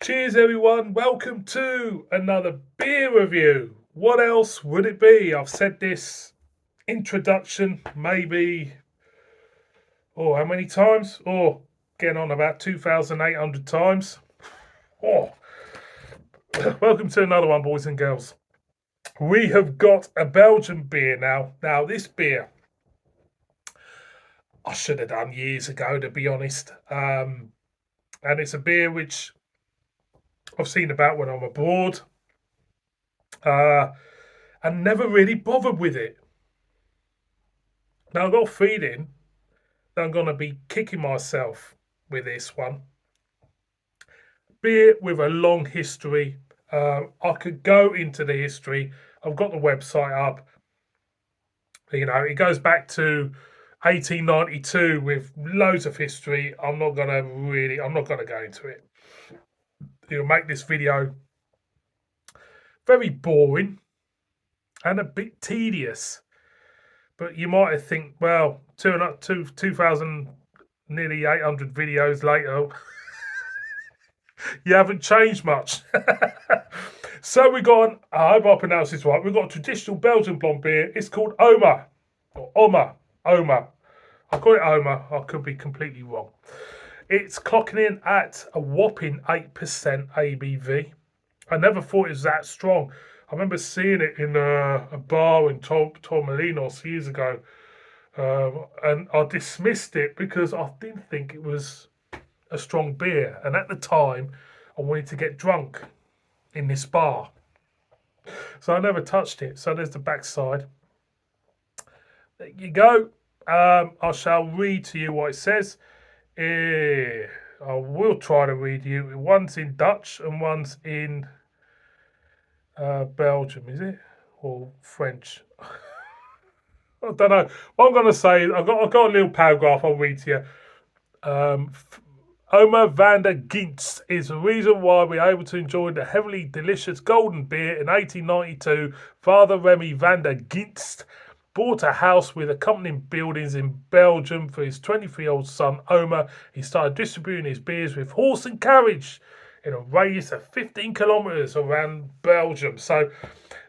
Cheers everyone, welcome to another beer review. What else would it be? I've said this introduction maybe, how many times? Getting on about 2,800 times. Oh, welcome to another one, boys and girls. We have got a Belgian beer now. Now this beer, I should have done years ago, to be honest. And it's a beer which I've seen about when I'm abroad. And never really bothered with it. Now I've got a feeling that I'm going to be kicking myself with this one. Beer with a long history. I could go into the history. I've got the website up. You know, it goes back to 1892 with loads of history. I'm not going to go into it. It'll make this video very boring and a bit tedious. But you might think, well, 2,000, nearly 800 videos later, you haven't changed much. So we got, I hope I pronounced this right, we've got a traditional Belgian blonde beer. It's called Omer, or Omer. I call it Omer, I could be completely wrong. It's clocking in at a whopping 8% ABV. I never thought it was that strong. I remember seeing it in a bar in Torremolinos years ago, and I dismissed it because I didn't think it was a strong beer. And at the time, I wanted to get drunk in this bar, so I never touched it. So there's the backside. There you go. I shall read to you what it says. I will try to read you. One's in Dutch and one's in Belgium, is it? Or French? I don't know. What I'm going to say, I've got a little paragraph I'll read to you. Omer van der Ginst is the reason why we're able to enjoy the heavily delicious golden beer. In 1892, Father Remy van der Ginst bought a house with accompanying buildings in Belgium for his 23-year-old son, Omer. He started distributing his beers with horse and carriage in a radius of 15 kilometres around Belgium. So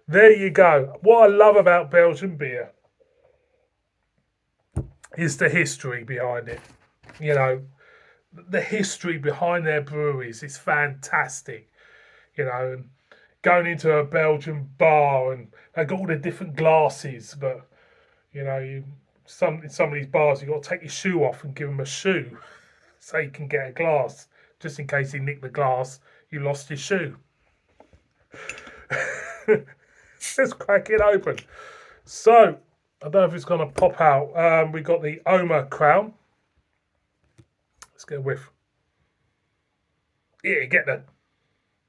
there you go. What I love about Belgian beer is the history behind it. You know, the history behind their breweries is fantastic. You know, and going into a Belgian bar and they got all the different glasses, but you know, in some of these bars you got to take your shoe off and give them a shoe so you can get a glass, just in case he nicked the glass, you lost your shoe. Let's crack it open. So I don't know if it's going to pop out. We got the Omer Crown. Let's get a whiff. Yeah, get the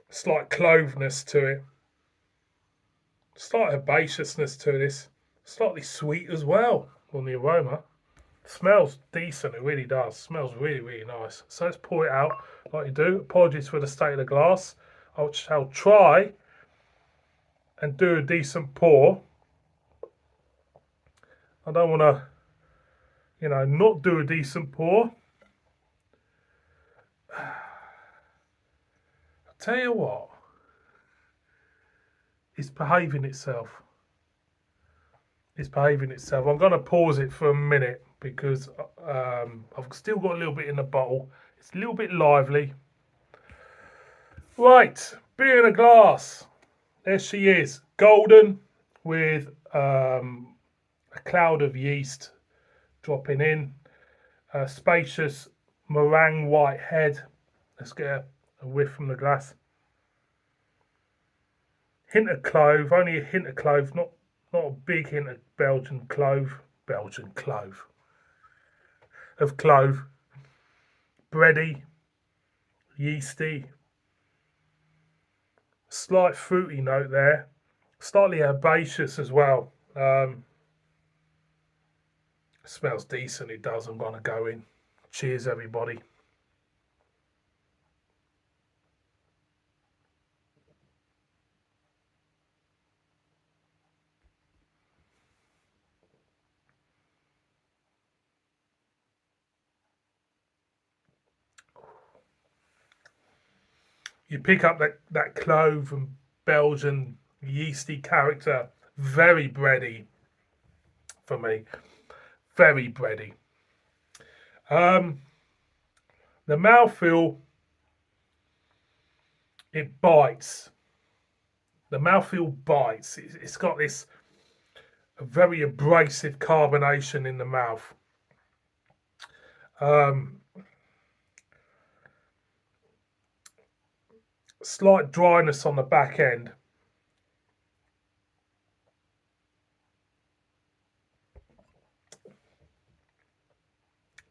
slight cloveness to it. Slight herbaceousness to this. Slightly sweet as well on the aroma. Smells decent, it really does. Smells really, really nice. So let's pour it out like you do. Apologies for the state of the glass. I shall try and do a decent pour. I don't want to, not do a decent pour. I'll tell you what, it's behaving itself. It's behaving itself. I'm going to pause it for a minute because I've still got a little bit in the bottle. It's a little bit lively. Right, beer in a glass. There she is, golden with a cloud of yeast dropping in. A spacious meringue white head. Let's get a whiff from the glass. Hint of clove, only a hint of clove, not a big hint of Belgian clove. Of clove. Bready, yeasty. Slight fruity note there. Slightly herbaceous as well. Smells decent, it does. I'm going to go in. Cheers, everybody. You pick up that clove and Belgian yeasty character. Very bready for me. Very bready. The mouthfeel, it bites. The mouthfeel bites. It's got this very abrasive carbonation in the mouth. Slight dryness on the back end.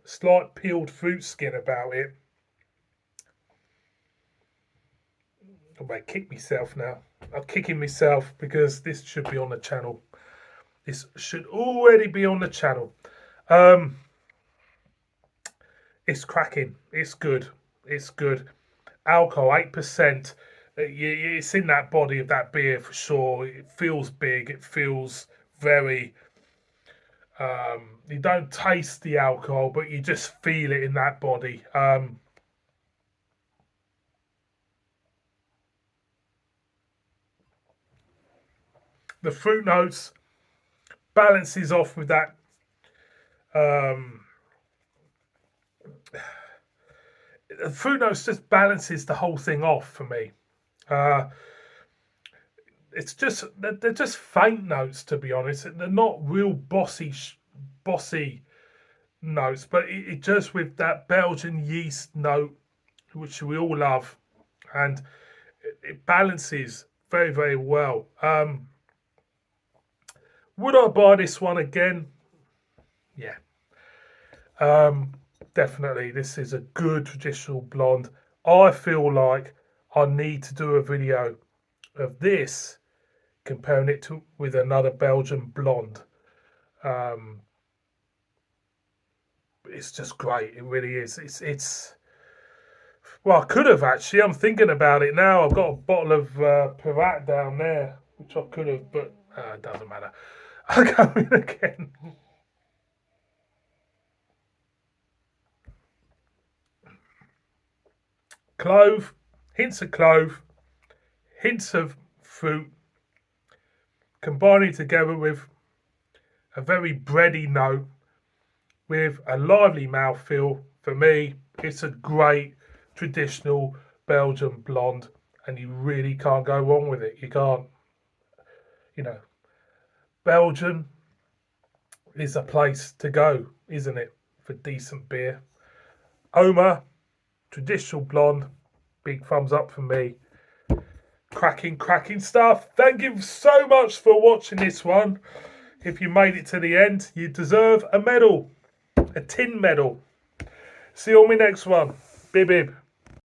Slight peeled fruit skin about it. I might kick myself now. I'm kicking myself because this should be on the channel. This should already be on the channel. It's cracking. It's good. It's good. Alcohol, 8%. It's in that body of that beer for sure. It feels big. It feels very... you don't taste the alcohol, but you just feel it in that body. The fruit notes balances off with that the fruit notes just balances the whole thing off for me. It's just they're just faint notes, to be honest. They're not real bossy notes, but it just with that Belgian yeast note, which we all love, and it balances very, very well. Would I buy this one again? Yeah. Definitely. This is a good traditional blonde. I feel like I need to do a video of this, comparing it with another Belgian blonde. It's just great. It really is. It's well, I could have actually. I'm thinking about it now. I've got a bottle of Pirat down there, which I could have, but it doesn't matter. I'll go in again. Clove, hints of clove, hints of fruit, combining together with a very bready note, with a lively mouthfeel. For me, it's a great traditional Belgian blonde, and you really can't go wrong with it. You can't, you know. Belgium is a place to go, isn't it, for decent beer. Omer, traditional blonde, big thumbs up from me. Cracking stuff. Thank you so much for watching this one. If you made it to the end, you deserve a medal, a tin medal. See you on my next one. Bib bib.